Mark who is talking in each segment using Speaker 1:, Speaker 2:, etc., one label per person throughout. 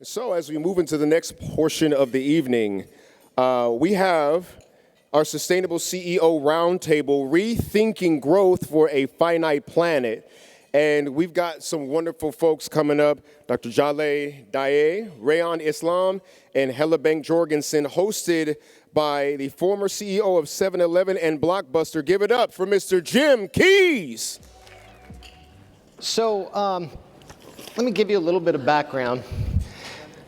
Speaker 1: So as we move into the next portion of the evening, we have our Sustainable CEO Roundtable, Rethinking Growth for a Finite Planet. And we've got some wonderful folks coming up, Dr. Jaleh, Daie, Rayyan Islam, and Helle Jorgensen, hosted by the former CEO of 7-Eleven and Blockbuster. Give it up for Mr. Jim Keys.
Speaker 2: So let me give you a little bit of background.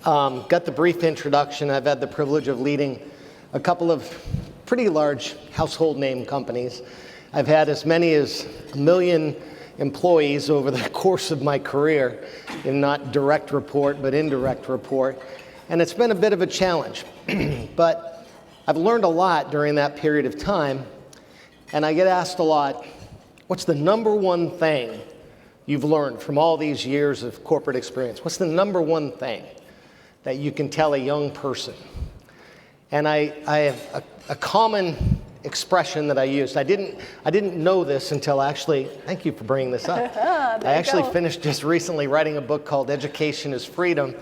Speaker 2: Got the brief introduction. I've had the privilege of leading a couple of pretty large household name companies. I've had as many as 1 million employees over the course of my career in not direct report, but indirect report. And it's been a bit of a challenge. But I've learned a lot during that period of time. And I get asked a lot, what's the number one thing you've learned from all these years of corporate experience? What's the number one thing that you can tell a young person? And I have a common expression that I used. I didn't know this until actually, thank you for bringing this up. I actually finished just recently writing a book called Education is Freedom.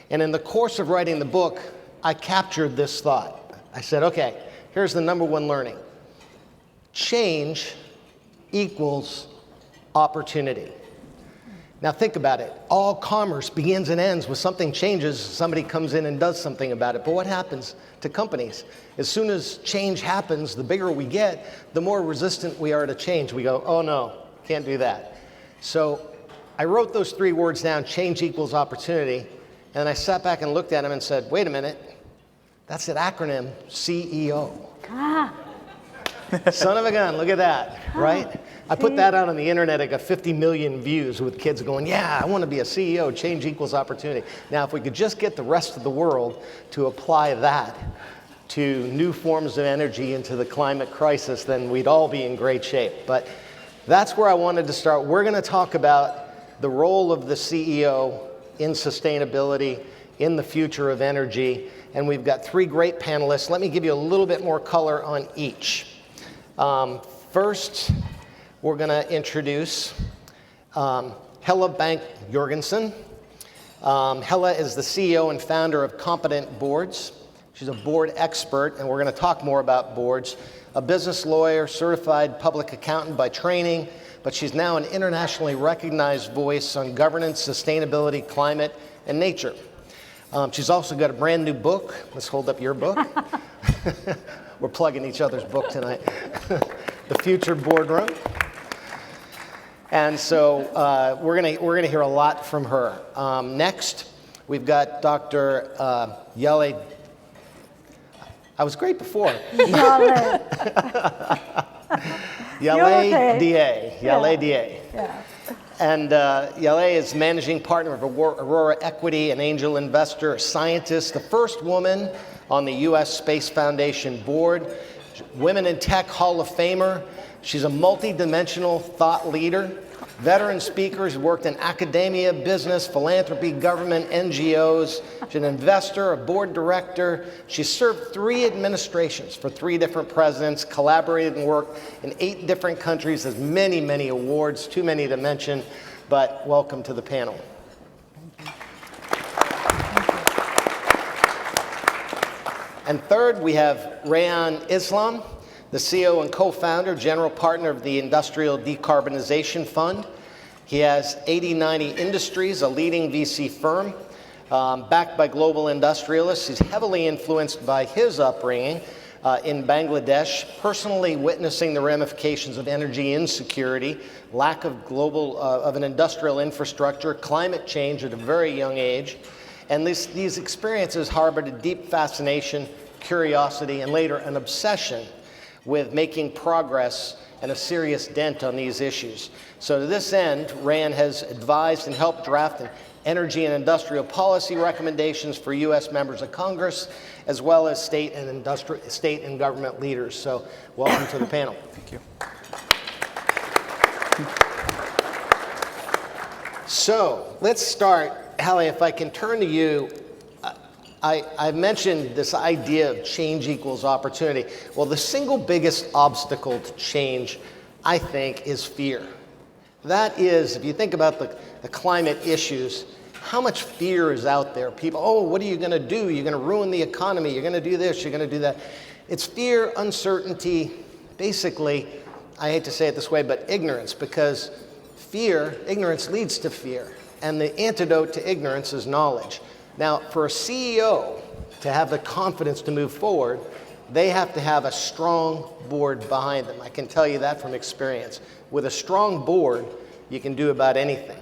Speaker 2: And in the course of writing the book, I captured this thought. I said, okay, here's the number one learning. Change equals opportunity. Now think about it. All commerce begins and ends with something changes, somebody comes in and does something about it. But what happens to companies? As soon as change happens, the bigger we get, the more resistant we are to change. We go, oh no, can't do that. So I wrote those 3 words down, change equals opportunity, and I sat back and looked at them and said, wait a minute, that's an acronym, CEO. Son of a gun, look at that, right? I put that out on the internet. I got 50 million views with kids going, yeah, I want to be a CEO. Change equals opportunity. Now, if we could just get the rest of the world to apply that to new forms of energy into the climate crisis, then we'd all be in great shape. But that's where I wanted to start. We're going to talk about the role of the CEO in sustainability, in the future of energy. And we've got 3 great panelists. Let me give you a little bit more color on each. First, we're going to introduce Helle Jorgensen. Helle is the CEO and founder of Competent Boards. She's a board expert, and we're going to talk more about boards. A business lawyer, certified public accountant by training, but she's now an internationally recognized voice on governance, sustainability, climate, and nature. She's also got a brand new book. Let's hold up your book. We're plugging each other's book tonight. The Future Boardroom. And so we're gonna hear a lot from her. Next, we've got Dr. Jaleh. I was great before.
Speaker 3: Jaleh.
Speaker 2: Jaleh Daie. Jaleh Daie.
Speaker 3: Yeah.
Speaker 2: And Jaleh is managing partner of Aurora Equity, an angel investor, a scientist, the first woman on the U.S. Space Foundation board, Women in Tech Hall of Famer. She's a multi-dimensional thought leader, veteran speaker. She's worked in academia, business, philanthropy, government, NGOs. She's an investor, a board director. She's served 3 administrations for 3 different presidents, collaborated and worked in 8 different countries, has many, many awards, too many to mention, but welcome to the panel. And third, we have Rayyan Islam, the CEO and co-founder, general partner of the Industrial Decarbonization Fund. He has 8090 Industries, a leading VC firm, backed by global industrialists. He's heavily influenced by his upbringing in Bangladesh, personally witnessing the ramifications of energy insecurity, lack of of an industrial infrastructure, climate change at a very young age. And these experiences harbored a deep fascination, curiosity, and later an obsession with making progress and a serious dent on these issues. So to this end, Rayyan has advised and helped draft an energy and industrial policy recommendations for U.S. members of Congress, as well as state and government leaders. So welcome to the panel.
Speaker 4: Thank you.
Speaker 2: So let's start. Helle, if I can turn to you, I mentioned this idea of change equals opportunity. Well, the single biggest obstacle to change, I think, is fear. That is, if you think about the climate issues, how much fear is out there. People, oh, what are you going to do? You're going to ruin the economy. You're going to do this. You're going to do that. It's fear, uncertainty, basically, I hate to say it this way, but ignorance, because ignorance leads to fear. And the antidote to ignorance is knowledge. Now, for a CEO to have the confidence to move forward, they have to have a strong board behind them. I can tell you that from experience. With a strong board, you can do about anything.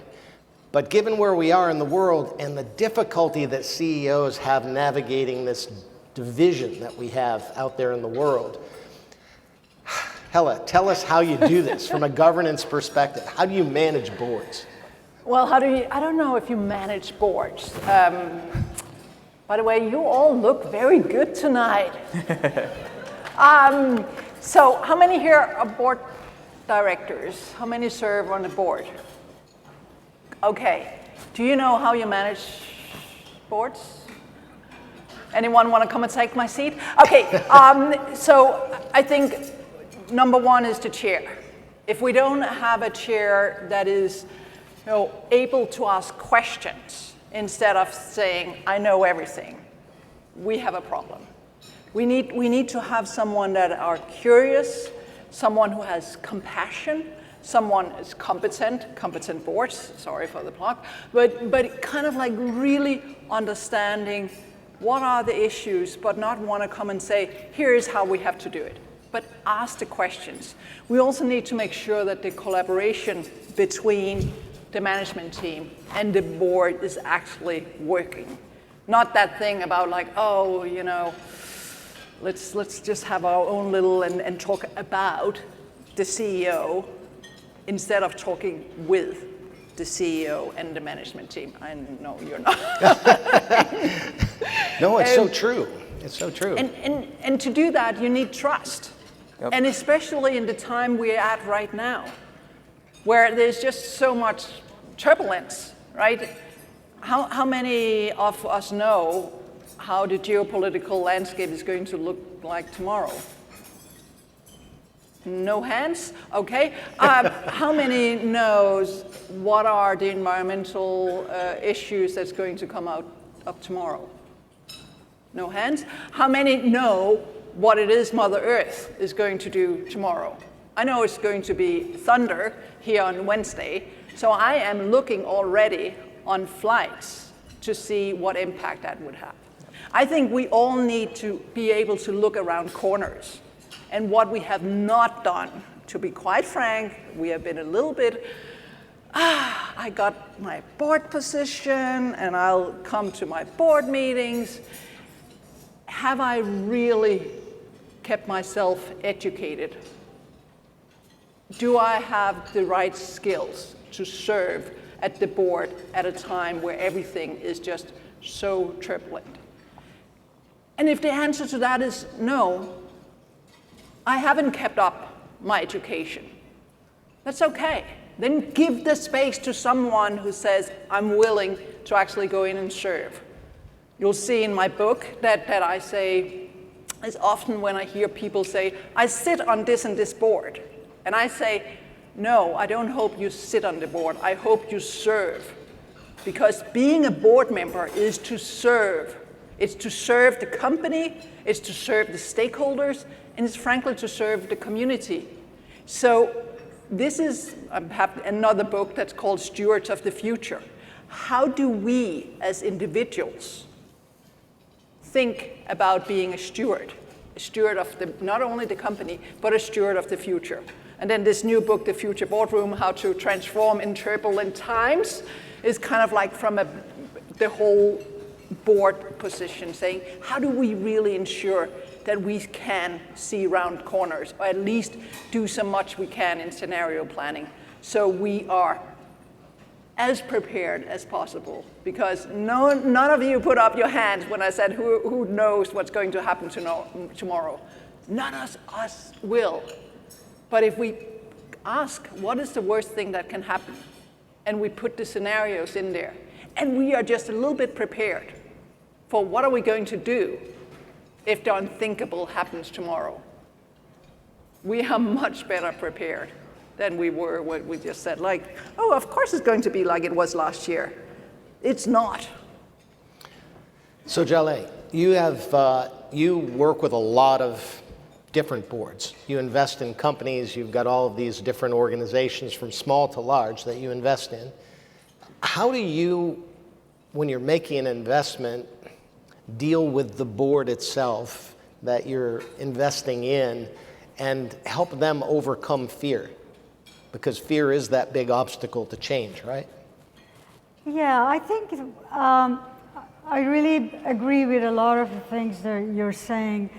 Speaker 2: But given where we are in the world and the difficulty that CEOs have navigating this division that we have out there in the world, Helle, tell us how you do this from a governance perspective. How do you manage boards?
Speaker 3: Well, I don't know if you manage boards. By the way, you all look very good tonight. So how many here are board directors? How many serve on the board? Okay. Do you know how you manage boards? Anyone want to come and take my seat? Okay. So I think number one is the chair. If we don't have a chair that is able to ask questions instead of saying, I know everything, we have a problem. We need to have someone that are curious, someone who has compassion, someone is competent boards, sorry for the plug, but kind of like really understanding what are the issues, but not want to come and say, here's how we have to do it, but ask the questions. We also need to make sure that the collaboration between the management team and the board is actually working. Not that thing about like, oh, let's just have our own little and talk about the CEO instead of talking with the CEO and the management team. I know you're not.
Speaker 2: No, it's so true. It's so true.
Speaker 3: And to do that, you need trust. Yep. And especially in the time we're at right now, where there's just so much turbulence, right? How many of us know how the geopolitical landscape is going to look like tomorrow? No hands? Okay. How many knows what are the environmental issues that's going to come out up tomorrow? No hands? How many know what it is Mother Earth is going to do tomorrow? I know it's going to be thunder here on Wednesday, so I am looking already on flights to see what impact that would have. I think we all need to be able to look around corners. And what we have not done, to be quite frank, we have been a little bit, I got my board position and I'll come to my board meetings. Have I really kept myself educated? Do I have the right skills to serve at the board at a time where everything is just so turbulent? And if the answer to that is no, I haven't kept up my education. That's okay. Then give the space to someone who says, I'm willing to actually go in and serve. You'll see in my book that I say, is often when I hear people say, I sit on this and this board. And I say, no, I don't hope you sit on the board. I hope you serve. Because being a board member is to serve. It's to serve the company, it's to serve the stakeholders, and it's frankly to serve the community. So this is, I have another book that's called Stewards of the Future. How do we as individuals think about being a steward of not only the company, but a steward of the future? And then this new book, The Future Boardroom, How to Transform in Turbulent Times, is kind of like from the whole board position, saying, how do we really ensure that we can see round corners, or at least do so much we can in scenario planning, so we are as prepared as possible? Because none of you put up your hands when I said who knows what's going to happen tomorrow. None of us will. But if we ask, what is the worst thing that can happen? And we put the scenarios in there, and we are just a little bit prepared for what are we going to do if the unthinkable happens tomorrow. We are much better prepared than we were when we just said, like, oh, of course it's going to be like it was last year. It's not.
Speaker 2: So Jaleh, you work with a lot of different boards. You invest in companies, you've got all of these different organizations from small to large that you invest in. How do you, when you're making an investment, deal with the board itself that you're investing in and help them overcome fear? Because fear is that big obstacle to change, right?
Speaker 4: Yeah, I think I really agree with a lot of the things that you're saying.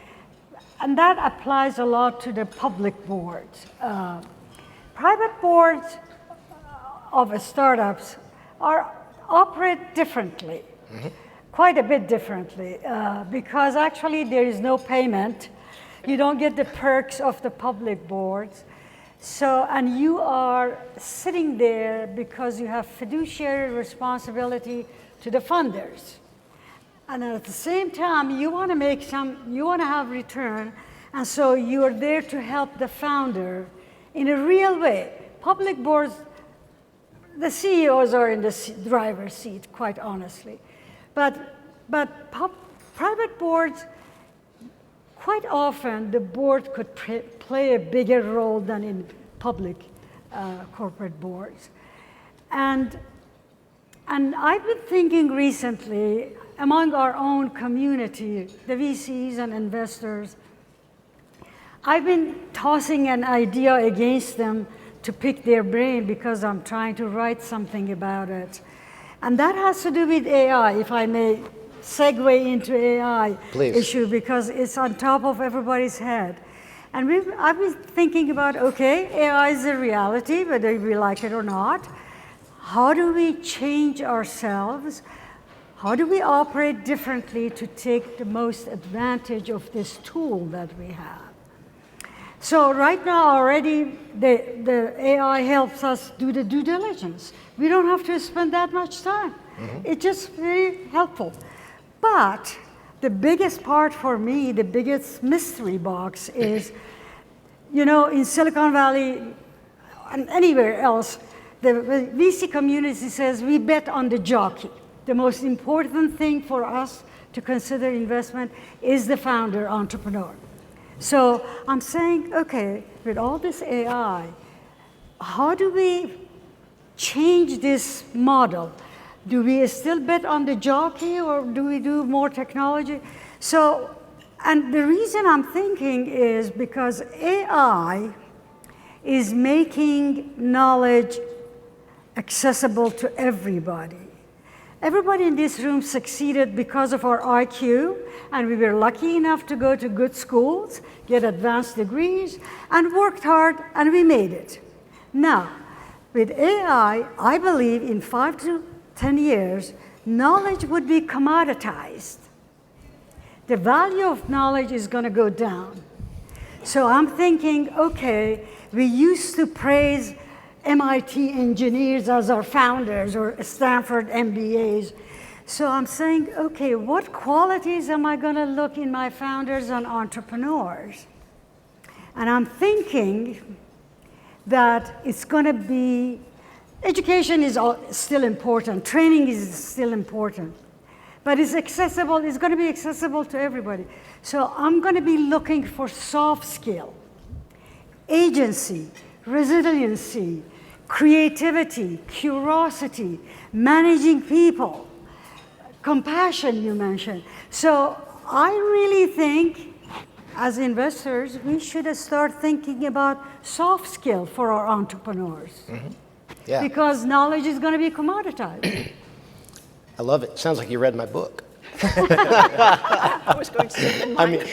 Speaker 4: And that applies a lot to the public boards. Private boards of startups operate differently, quite a bit differently, because actually there is no payment. You don't get the perks of the public boards. So, and you are sitting there because you have fiduciary responsibility to the funders. And at the same time, you want to have return, and so you are there to help the founder in a real way. Public boards, the CEOs are in the driver's seat, quite honestly. But private boards, quite often the board could play a bigger role than in public corporate boards. And I've been thinking recently, among our own community, the VCs and investors, I've been tossing an idea against them to pick their brain because I'm trying to write something about it. And that has to do with AI, if I may segue into AI issue, because it's on top of everybody's head. And I've been thinking about, okay, AI is a reality, whether we like it or not. How do we change ourselves? How do we operate differently to take the most advantage of this tool that we have? So right now already, the AI helps us do the due diligence. We don't have to spend that much time. It's just very helpful. But the biggest part for me, the biggest mystery box is, you know, in Silicon Valley and anywhere else, the VC community says we bet on the jockey. The most important thing for us to consider investment is the founder, entrepreneur. So I'm saying, okay, with all this AI, how do we change this model? Do we still bet on the jockey, or do we do more technology? So, and the reason I'm thinking is because AI is making knowledge accessible to everybody. Everybody in this room succeeded because of our IQ, and we were lucky enough to go to good schools, get advanced degrees, and worked hard, and we made it. Now, with AI, I believe in 5 to 10 years, knowledge would be commoditized. The value of knowledge is going to go down. So I'm thinking, okay, we used to praise MIT engineers as our founders, or Stanford MBAs. So I'm saying, okay, what qualities am I going to look in my founders and entrepreneurs? And I'm thinking that it's going to be, education is still important, training is still important, but it's accessible, it's going to be accessible to everybody. So I'm going to be looking for soft skill, agency, resiliency, creativity, curiosity, managing people, compassion you mentioned. So I really think, as investors, we should start thinking about soft skill for our entrepreneurs.
Speaker 2: Yeah.
Speaker 4: Because knowledge is going to be commoditized.
Speaker 2: I love it. Sounds like you read my book.
Speaker 3: I was going to say
Speaker 2: I mean,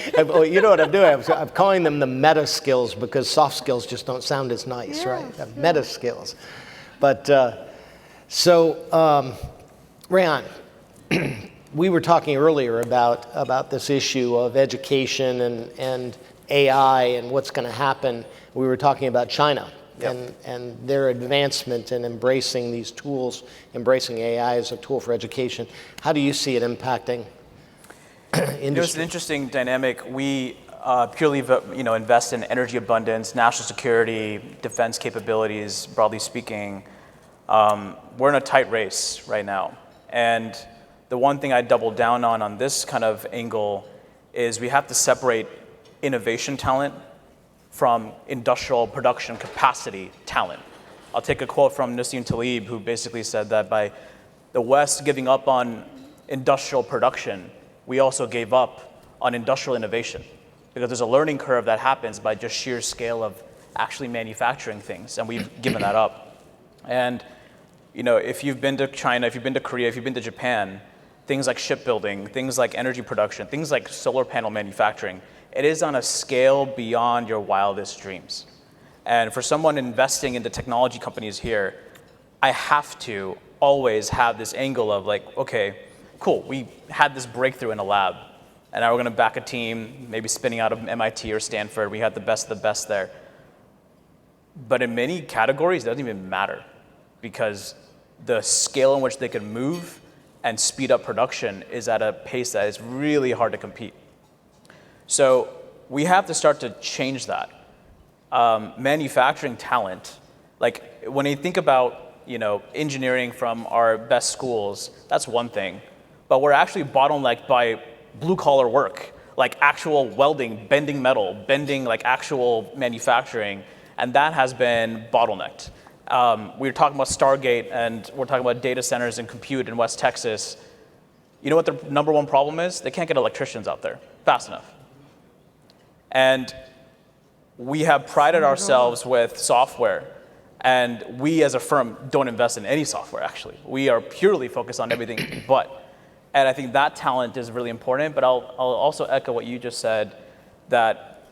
Speaker 2: you know what I'm doing? I'm calling them the meta skills, because soft skills just don't sound as nice, right? Meta skills. But Rayyan, we were talking earlier about this issue of education and AI and what's going to happen. We were talking about China. Yep. And their advancement in embracing these tools, embracing AI as a tool for education. How do you see it impacting industry?
Speaker 5: It's an interesting dynamic. We purely invest in energy abundance, national security, defense capabilities, broadly speaking. We're in a tight race right now. And the one thing I double down on this kind of angle is we have to separate innovation talent from industrial production capacity talent. I'll take a quote from Nassim Taleb, who basically said that by the West giving up on industrial production, we also gave up on industrial innovation, because there's a learning curve that happens by just sheer scale of actually manufacturing things, and we've given that up. And if you've been to China, if you've been to Korea, if you've been to Japan, things like shipbuilding, things like energy production, things like solar panel manufacturing, it is on a scale beyond your wildest dreams. And for someone investing into technology companies here, I have to always have this angle of like, okay, cool, we had this breakthrough in a lab, and now we're gonna back a team, maybe spinning out of MIT or Stanford, we had the best of the best there. But in many categories, it doesn't even matter, because the scale in which they can move and speed up production is at a pace that is really hard to compete. So we have to start to change that. Manufacturing talent, like when you think about engineering from our best schools, that's one thing, but we're actually bottlenecked by blue collar work, like actual welding, bending metal, bending like actual manufacturing, and that has been bottlenecked. We were talking about Stargate, and we're talking about data centers and compute in West Texas. You know what the number one problem is? They can't get electricians out there fast enough. And we have prided ourselves with software, and we as a firm don't invest in any software, actually. We are purely focused on everything but. And I think that talent is really important, but I'll also echo what you just said, that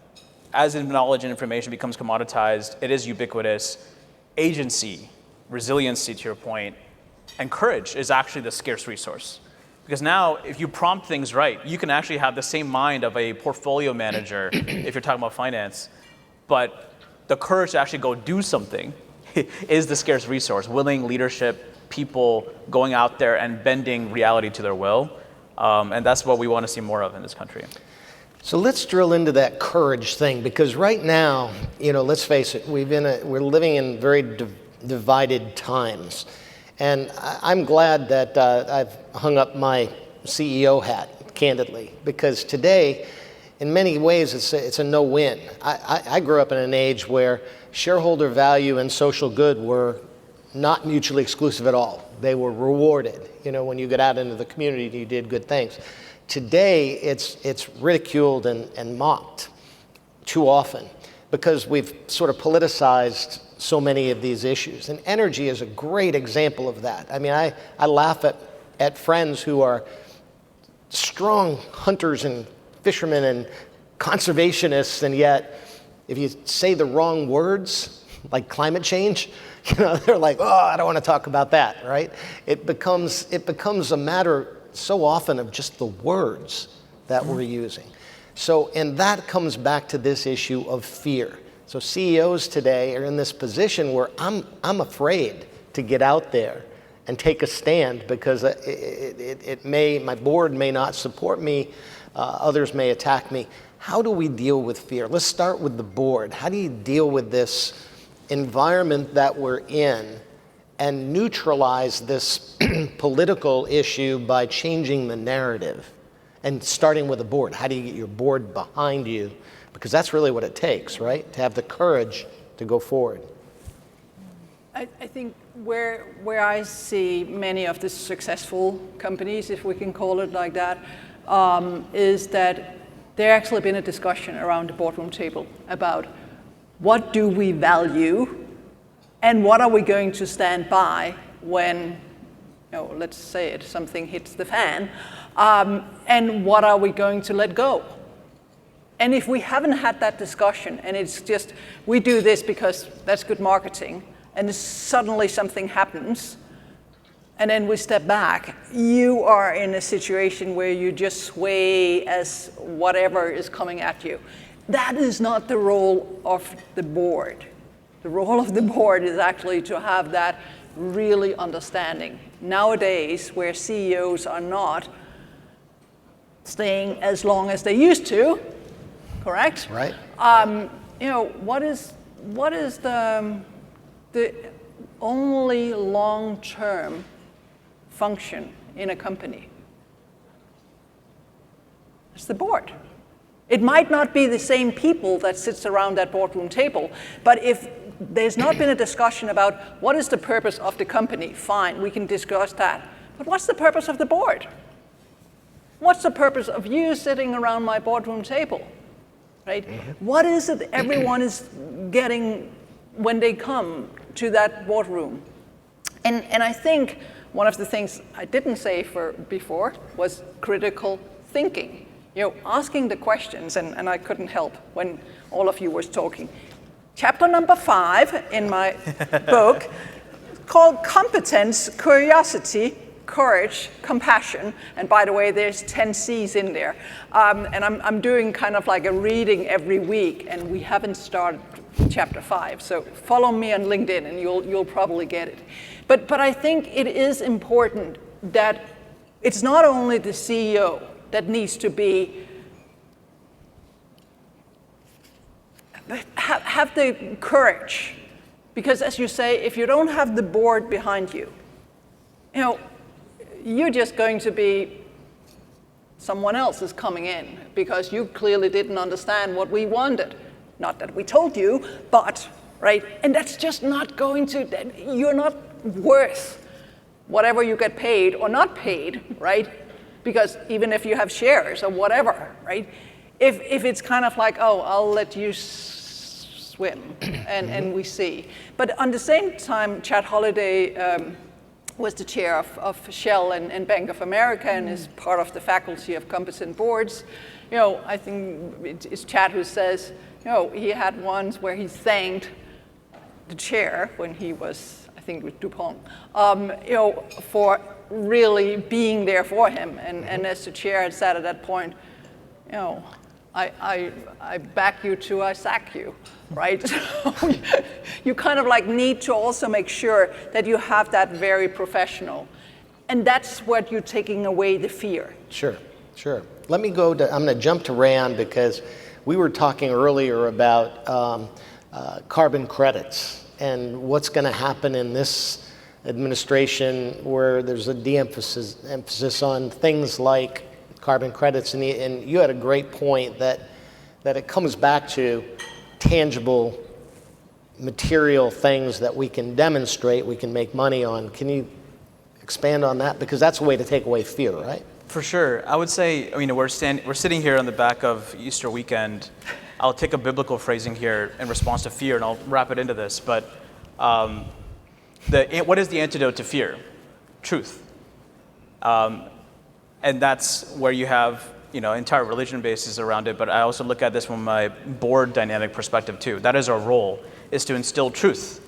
Speaker 5: as knowledge and information becomes commoditized, it is ubiquitous. Agency, resiliency to your point, and courage is actually the scarce resource. Because now, if you prompt things right, you can actually have the same mind of a portfolio manager if you're talking about finance, but the courage to actually go do something is the scarce resource. Willing leadership, people going out there and bending reality to their will, and that's what we want to see more of in this country.
Speaker 2: So let's drill into that courage thing, because right now, let's face it, we're living in very divided times. And I'm glad that I've hung up my CEO hat, candidly, because today, in many ways, it's a no-win. I grew up in an age where shareholder value and social good were not mutually exclusive at all. They were rewarded. When you get out into the community, you did good things. Today, it's ridiculed and mocked too often, because we've sort of politicized so many of these issues. And energy is a great example of that. I mean, I laugh at friends who are strong hunters and fishermen and conservationists, and yet if you say the wrong words, like climate change, they're like, oh, I don't want to talk about that, right? It becomes a matter so often of just the words that we're using. So, and that comes back to this issue of fear. So CEOs today are in this position where I'm afraid to get out there and take a stand, because my board may not support me, others may attack me. How do we deal with fear? Let's start with the board. How do you deal with this environment that we're in and neutralize this political issue by changing the narrative and starting with the board? How do you get your board behind you? Because that's really what it takes, right? To have the courage to go forward.
Speaker 3: I think where I see many of the successful companies, if we can call it like that, is that there actually been a discussion around the boardroom table about what do we value and what are we going to stand by when, let's say it, something hits the fan, and what are we going to let go? And if we haven't had that discussion, and it's just, we do this because that's good marketing, and suddenly something happens, and then we step back, you are in a situation where you just sway as whatever is coming at you. That is not the role of the board. The role of the board is actually to have that really understanding. Nowadays, where CEOs are not staying as long as they used to, correct?
Speaker 2: Right.
Speaker 3: What is the only long-term function in a company? It's the board. It might not be the same people that sits around that boardroom table, but if there's not been a discussion about what is the purpose of the company, fine, we can discuss that. But what's the purpose of the board? What's the purpose of you sitting around my boardroom table, right? What is it everyone is getting when they come to that boardroom? And I think one of the things I didn't say before was critical thinking. Asking the questions, and I couldn't help when all of you was talking. Chapter number 5 in my book, called Competence, Curiosity, Courage, Compassion. And by the way, there's 10 C's in there. And I'm doing kind of like a reading every week, and we haven't started chapter 5. So follow me on LinkedIn, and you'll probably get it. But I think it is important that it's not only the CEO that needs to be, have the courage. Because as you say, if you don't have the board behind you, you're just going to be someone else is coming in because you clearly didn't understand what we wanted. Not that we told you, but, right? And that's just not going to, you're not worth whatever you get paid or not paid, right? Because even if you have shares or whatever, right? If it's kind of like, oh, I'll let you swim, and we see. But on the same time, Chad Holliday was the chair of Shell and Bank of America and is part of the faculty of competent boards. I think it's Chad who says, he had ones where he thanked the chair when he was, I think with DuPont, for really being there for him. And as the chair had said at that point, I back you to I sack you, right? So you kind of like need to also make sure that you have that very professional. And that's what you're taking away the fear.
Speaker 2: Sure. Let me I'm going to jump to Rayyan because we were talking earlier about carbon credits and what's going to happen in this administration where there's a emphasis on things like carbon credits. And you had a great point that it comes back to tangible material things that we can demonstrate, we can make money on. Can you expand on that? Because that's a way to take away fear, right? For
Speaker 5: sure. I would say, we're sitting here on the back of Easter weekend. I'll take a biblical phrasing here in response to fear, and I'll wrap it into this. But what is the antidote to fear? Truth. And that's where you have entire religion bases around it. But I also look at this from my board dynamic perspective too. That is our role, is to instill truth,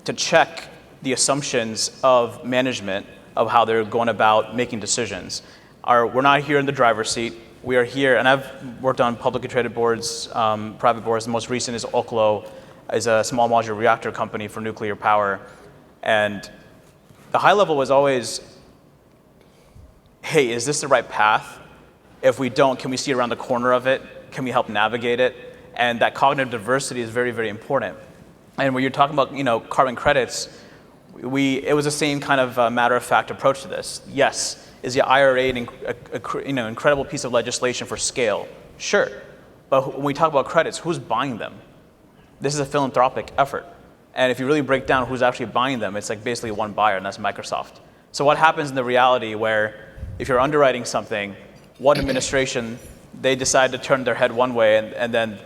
Speaker 5: to check the assumptions of management of how they're going about making decisions. We're not here in the driver's seat. We are here, and I've worked on publicly traded boards, private boards. The most recent is Oklo, is a small modular reactor company for nuclear power. And the high level was always, hey, is this the right path? If we don't, can we see around the corner of it? Can we help navigate it? And that cognitive diversity is very, very important. And when you're talking about carbon credits, it was the same kind of matter-of-fact approach to this. Yes, is the IRA an incredible piece of legislation for scale? Sure. But when we talk about credits, who's buying them? This is a philanthropic effort. And if you really break down who's actually buying them, it's like basically one buyer, and that's Microsoft. So what happens in the reality where if you're underwriting something, one administration, they decide to turn their head one way, and then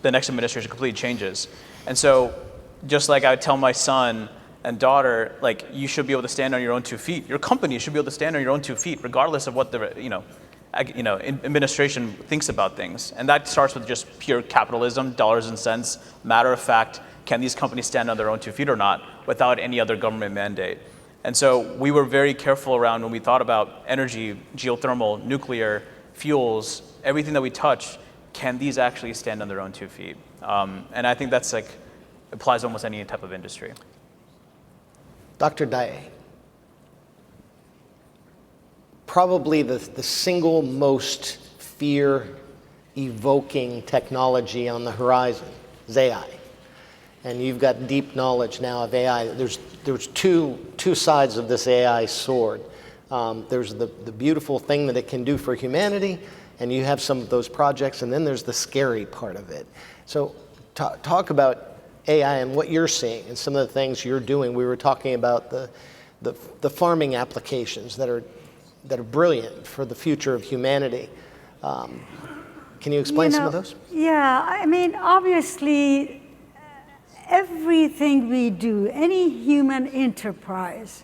Speaker 5: the next administration completely changes. And so just like I would tell my son and daughter, like, you should be able to stand on your own 2 feet. Your company should be able to stand on your own 2 feet, regardless of what the administration thinks about things. And that starts with just pure capitalism, dollars and cents, matter of fact, can these companies stand on their own 2 feet or not, without any other government mandate? And so we were very careful around when we thought about energy, geothermal, nuclear, fuels, everything that we touch, can these actually stand on their own 2 feet? And I think that's applies to almost any type of industry.
Speaker 2: Dr. Daie, probably the single most fear-evoking technology on the horizon is AI. And you've got deep knowledge now of AI. There's two sides of this AI sword. There's the beautiful thing that it can do for humanity, and you have some of those projects, and then there's the scary part of it. So talk about AI and what you're seeing and some of the things you're doing. We were talking about the farming applications that are brilliant for the future of humanity. Can you explain some of those?
Speaker 4: Yeah, I mean, obviously, everything we do, any human enterprise,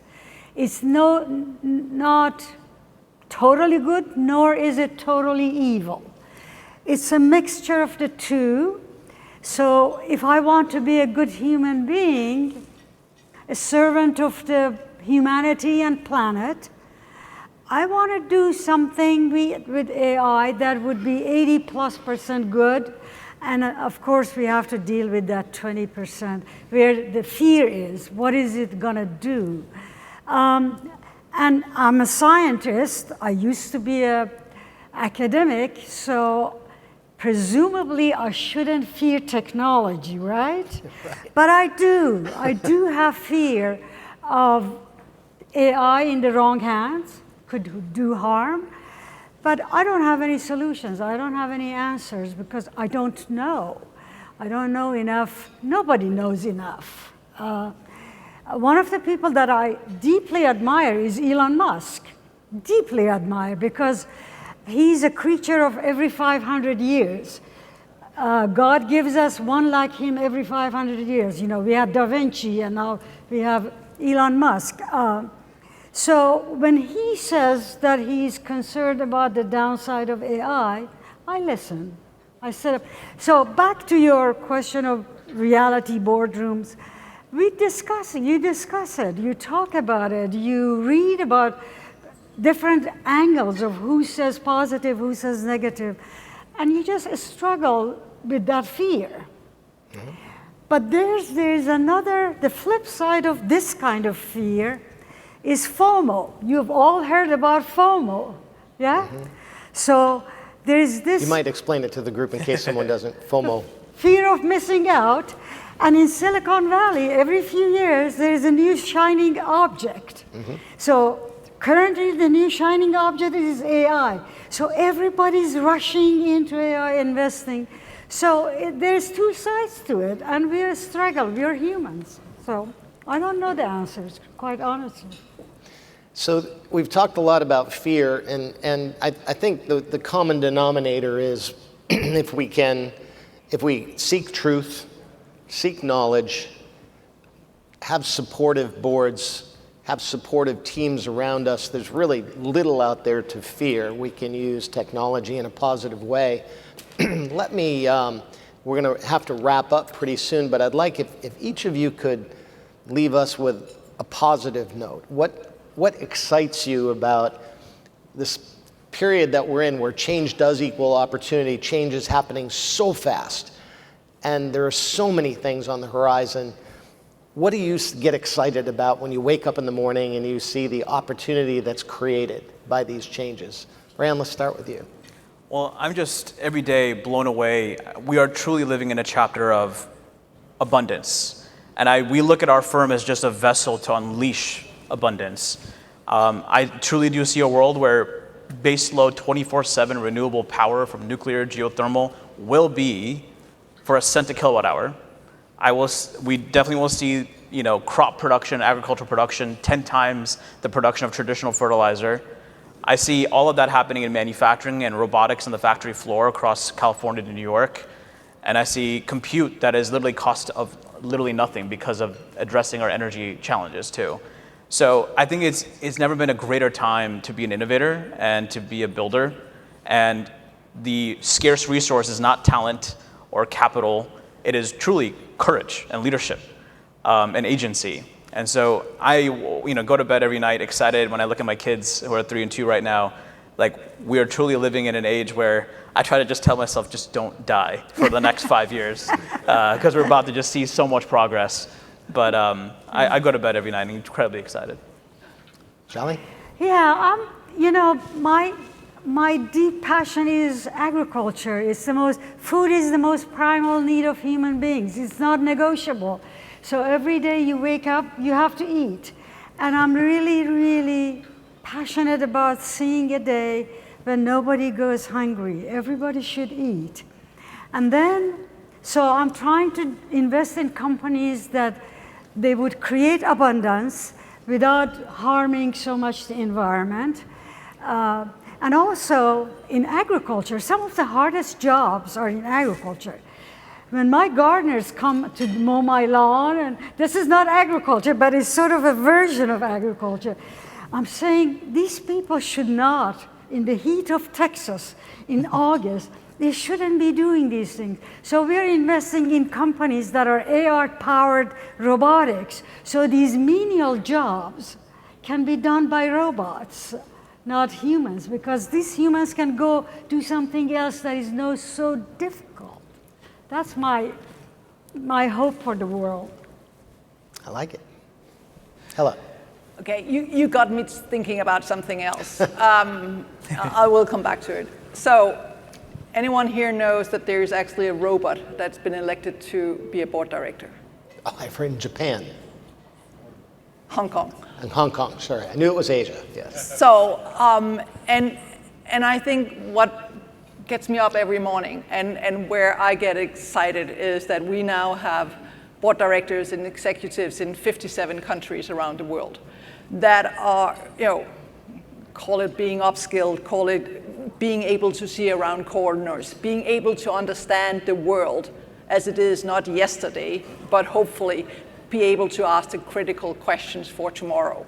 Speaker 4: is not totally good, nor is it totally evil. It's a mixture of the two. So if I want to be a good human being, a servant of the humanity and planet, I want to do something with AI that would be 80+% good. And of course, we have to deal with that 20% where the fear is. What is it going to do? And I'm a scientist. I used to be an academic, so presumably I shouldn't fear technology, right? But I do. I do have fear of AI in the wrong hands, could do harm. But I don't have any solutions. I don't have any answers because I don't know. I don't know enough. Nobody knows enough. One of the people that I deeply admire is Elon Musk. Deeply admire because he's a creature of every 500 years. God gives us one like him every 500 years. You know, we had Da Vinci and now we have Elon Musk. So when he says that he's concerned about the downside of AI, I listen. I set up. So back to your question of reality boardrooms, we discuss it, you talk about it, you read about different angles of who says positive, who says negative, and you just struggle with that fear. Mm-hmm. But there's another, the flip side of this kind of fear is FOMO. You've all heard about FOMO, yeah? Mm-hmm. So there's this...
Speaker 2: You might explain it to the group in case someone doesn't. FOMO.
Speaker 4: Fear of missing out. And in Silicon Valley, every few years, there is a new shining object. Mm-hmm. So currently, the new shining object is AI. So everybody's rushing into AI investing. So there's two sides to it, and we're struggling. We're humans. So I don't know the answers, quite honestly.
Speaker 2: So we've talked a lot about fear, and I think the common denominator is if we seek truth, seek knowledge, have supportive boards, have supportive teams around us, there's really little out there to fear. We can use technology in a positive way. We're going to have to wrap up pretty soon, but I'd like if each of you could leave us with a positive note. What excites you about this period that we're in where change does equal opportunity, change is happening so fast, and there are so many things on the horizon. What do you get excited about when you wake up in the morning and you see the opportunity that's created by these changes? Rayyan, let's start with you.
Speaker 5: Well, I'm just every day blown away. We are truly living in a chapter of abundance. And we look at our firm as just a vessel to unleash abundance. I truly do see a world where baseload 24/7 renewable power from nuclear, geothermal will be for a cent a kilowatt hour. We definitely will see, crop production, agricultural production, 10 times the production of traditional fertilizer. I see all of that happening in manufacturing and robotics on the factory floor across California to New York. And I see compute that is literally cost of literally nothing because of addressing our energy challenges too. So I think it's never been a greater time to be an innovator and to be a builder. And the scarce resource is not talent or capital. It is truly courage and leadership and agency. And so I go to bed every night excited when I look at my kids who are 3 and 2 right now. Like, we are truly living in an age where I try to just tell myself, just don't die for the next 5 years, because we're about to just see so much progress. But I go to bed every night incredibly excited.
Speaker 2: Jaleh?
Speaker 4: Yeah, my deep passion is agriculture. Food is the most primal need of human beings. It's not negotiable. So every day you wake up, you have to eat. And I'm really, really passionate about seeing a day when nobody goes hungry. Everybody should eat. And then, so I'm trying to invest in companies that they would create abundance without harming so much the environment. And also in agriculture, some of the hardest jobs are in agriculture. When my gardeners come to mow my lawn, and this is not agriculture, but it's sort of a version of agriculture, I'm saying these people should not, in the heat of Texas in August, they shouldn't be doing these things. So we're investing in companies that are AI-powered robotics, so these menial jobs can be done by robots, not humans, because these humans can go do something else that is not so difficult. That's my hope for the world.
Speaker 2: I like it. Helle.
Speaker 3: Okay, you got me thinking about something else. I will come back to it. So, anyone here knows that there's actually a robot that's been elected to be a board director?
Speaker 2: Oh, I've heard in Japan.
Speaker 3: Hong Kong.
Speaker 2: In Hong Kong, sorry. I knew it was Asia, yes.
Speaker 3: So, and I think what gets me up every morning and where I get excited is that we now have board directors and executives in 57 countries around the world that are, call it being upskilled, call it being able to see around corners, being able to understand the world as it is not yesterday, but hopefully be able to ask the critical questions for tomorrow.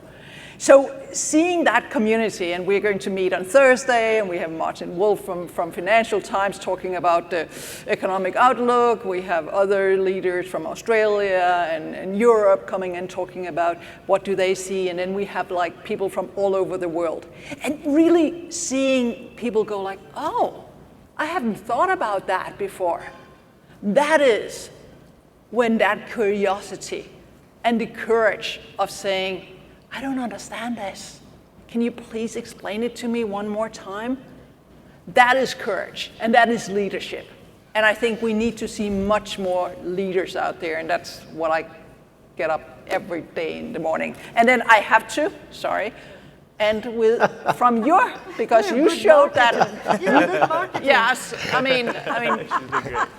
Speaker 3: So seeing that community, and we're going to meet on Thursday, and we have Martin Wolf from Financial Times talking about the economic outlook. We have other leaders from Australia and Europe coming and talking about what do they see, and then we have like people from all over the world. And really seeing people go like, oh, I haven't thought about that before. That is when that curiosity and the courage of saying, I don't understand this. Can you please explain it to me one more time? That is courage, and that is leadership. And I think we need to see much more leaders out there, and that's what I get up every day in the morning. And then I have to, and from your, because you showed that. Yes, I mean,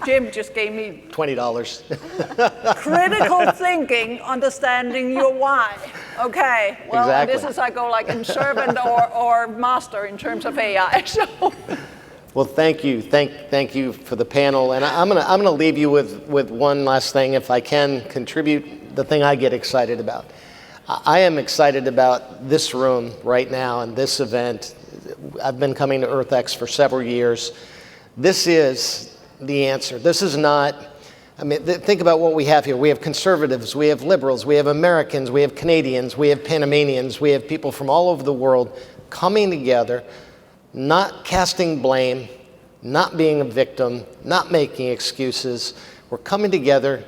Speaker 3: Jim just gave me
Speaker 2: $20.
Speaker 3: critical thinking, understanding your why. Okay, well,
Speaker 2: Exactly.
Speaker 3: this is I go like in servant or master in terms of AI. So.
Speaker 2: Well, thank you for the panel, and I'm gonna leave you with one last thing, if I can contribute the thing I get excited about. I am excited about this room right now and this event. I've been coming to EarthX for several years. This is the answer. This is not, think about what we have here. We have conservatives, we have liberals, we have Americans, we have Canadians, we have Panamanians, we have people from all over the world coming together, not casting blame, not being a victim, not making excuses. We're coming together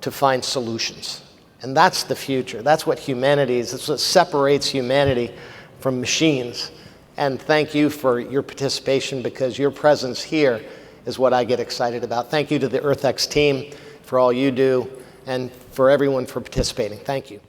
Speaker 2: to find solutions. And that's the future. That's what humanity is. That's what separates humanity from machines. And thank you for your participation, because your presence here is what I get excited about. Thank you to the EarthX team for all you do, and for everyone for participating. Thank you.